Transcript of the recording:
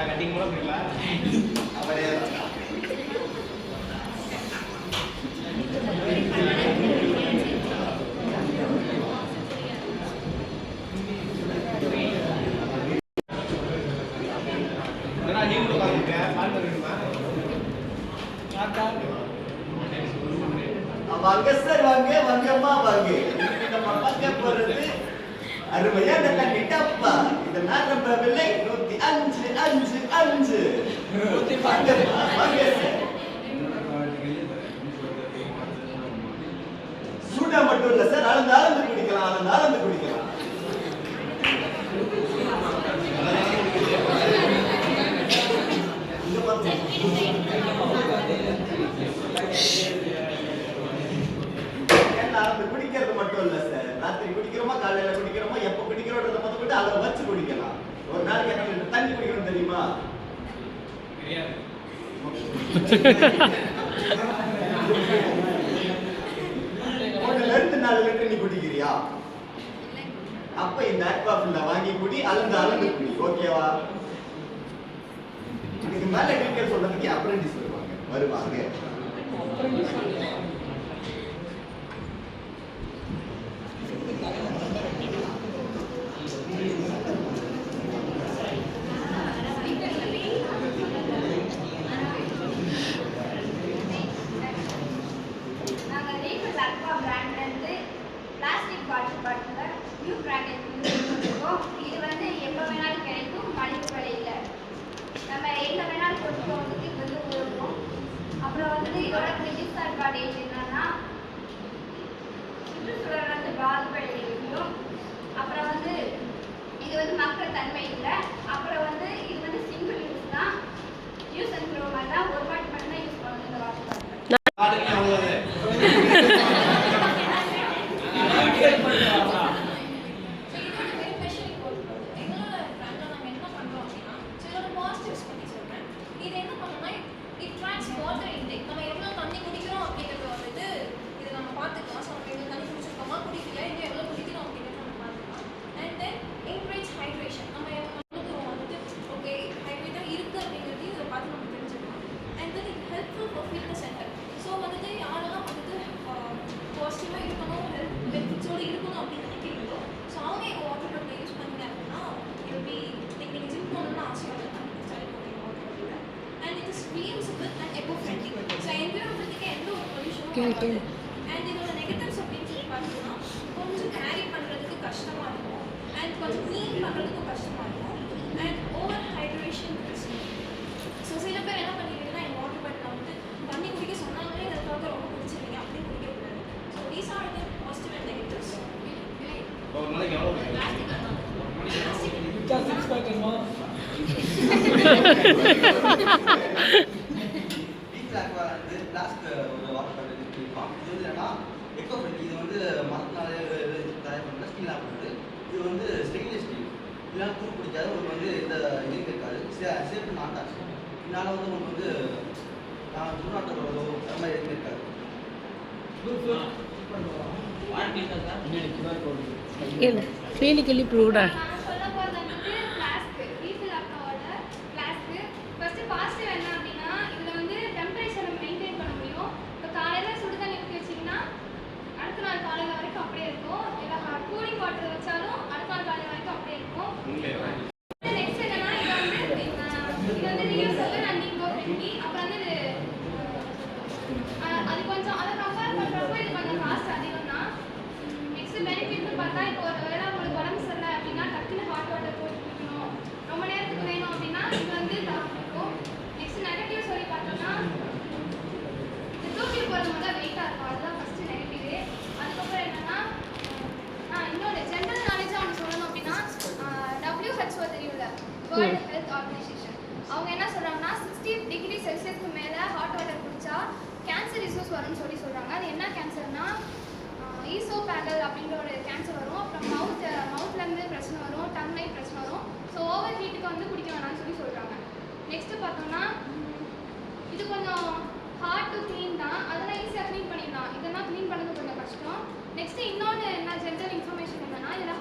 Cutting கூட பண்ணல அவரே வாங்க சார் வாங்க வாங்கம்மா வாங்க நம்ம பார்க்க போறது அருமையா நல்ல கிட்டப்பா இதெல்லாம் நம்ம விலை 105 வாங்கம்மா வாங்க சார் சூடா மட்டும் இல்ல சார் அளந்து குடிக்கலாம் குடிக்கிறது மட்டும் இல்ல சார் ராத்திரி குடிக்கிறோமா காலையில குடிக்கிறோமா எப்ப குடிக்கிறோன்றத முதல்ல அளவு வச்சு குடிக்கலாம் ஒரு நாளைக்கு எத்தனை லிட்டர் தண்ணி குடிக்கணும் தெரியுமா ஒண்ணுல இருந்து 4 லிட்டர் நீ குடிக்கிறியா அப்ப இந்த அக்வாஃபில்ல வாங்கி குடி அளந்து குடி ஓகேவா இதுக்கு மேல டீடைல் சொல்றதுக்கு அப்ரெண்டிஸ் வருவாங்க இது வந்து எப்போ வேணாலும் கிடைக்கும் மலிவு விலையில் நம்ம எங்கே வேணாலும் கொண்டு போகிறதுக்கு இது வந்து உதவும். அப்புறம் வந்து இதோட டிஸ்அட்வான்டேஜ் என்னன்னா சுற்றுச்சூழல் வந்து பாதிப்படையும். அப்புறம் வந்து இது வந்து மக்கள் தன்மை இல்லை. அப்புறம் வந்து இது வந்து சிங்கிள் யூஸ் தான், யூஸ் அண்ட் த்ரோ மாதிரி தான், ஒரு வாட்டி மட்டும் தான் யூஸ் பண்ணணும் இந்த வாட்டர் and இதோட நெகட்டிவ்ஸ் அப்படின்னு சொல்லி பார்த்தீங்கன்னா கொஞ்சம் கேரி பண்ணுறதுக்கு கஷ்டமாக இருக்கும் அண்ட் கொஞ்சம் க்ளீன் பண்ணுறதுக்கும் கஷ்டமாக இருக்கும் அண்ட் ஓவர் ஹைட்ரேஷன் பிரச்சனை. ஸோ சில பேர் என்ன பண்ணிக்கிறீங்கன்னா எங்கள் வாட்டர் பாட்டில் வந்து தண்ணி குடிக்க சொன்னாங்களே இதுக்காக ரொம்ப குடிச்சிருக்கீங்க அப்படின்னு குடிக்கக்கூடாது. So these are the positive and negatives. இது வந்து மரத்தினாலே தயார் பண்ணுற ஸ்டீல் ஆகுது. இது வந்து ஸ்டெயின்லெஸ் ஸ்டீல், இதெல்லாம் தூள் பிடிக்காது. உங்களுக்கு வந்து இந்த இது இருக்காது, சேஃப்டி நாட் ஆச்சு. இதனால் வந்து உங்களுக்கு வந்து துர்நாற்றோ அந்த மாதிரி எதுவுமே இருக்காது. கிளினிக்கலி ப்ரூவ்டா வேர்ல்ட் ஹெல்த் ஆர்கனைசேஷன் அவங்க என்ன சொல்றாங்கன்னா 60 டிகிரி செல்சியஸ்க்கு மேல ஹாட் வாட்டர் குடிச்சா கேன்சர் இஷ்யூஸ் வரும்னு சொல்றாங்க. அது என்ன கேன்சர்னா ஈசோபேகல் அப்படிங்கிற ஒரு கேன்சர் வரும். அப்புறம் மவுத்ல இருந்து பிரச்சனை வரும், டங் லைன் பிரச்சனை வரும். ஸோ ஓவர் ஹீட்டுக்கு வந்து குடிக்க வேணாம்னு சொல்றாங்க. நெக்ஸ்ட் பார்த்தோம்னா இது கொஞ்சம் ஹார்ட் டு க்ளீன் தான், அதெல்லாம் ஈஸியாக க்ளீன் பண்ணிடலாம். இதெல்லாம் க்ளீன் பண்ணுறது கொஞ்சம் கஷ்டம். நெக்ஸ்ட் இன்னொன்று என்ன ஜென்ரல் இன்ஃபர்மேஷன் என்னன்னா இதில்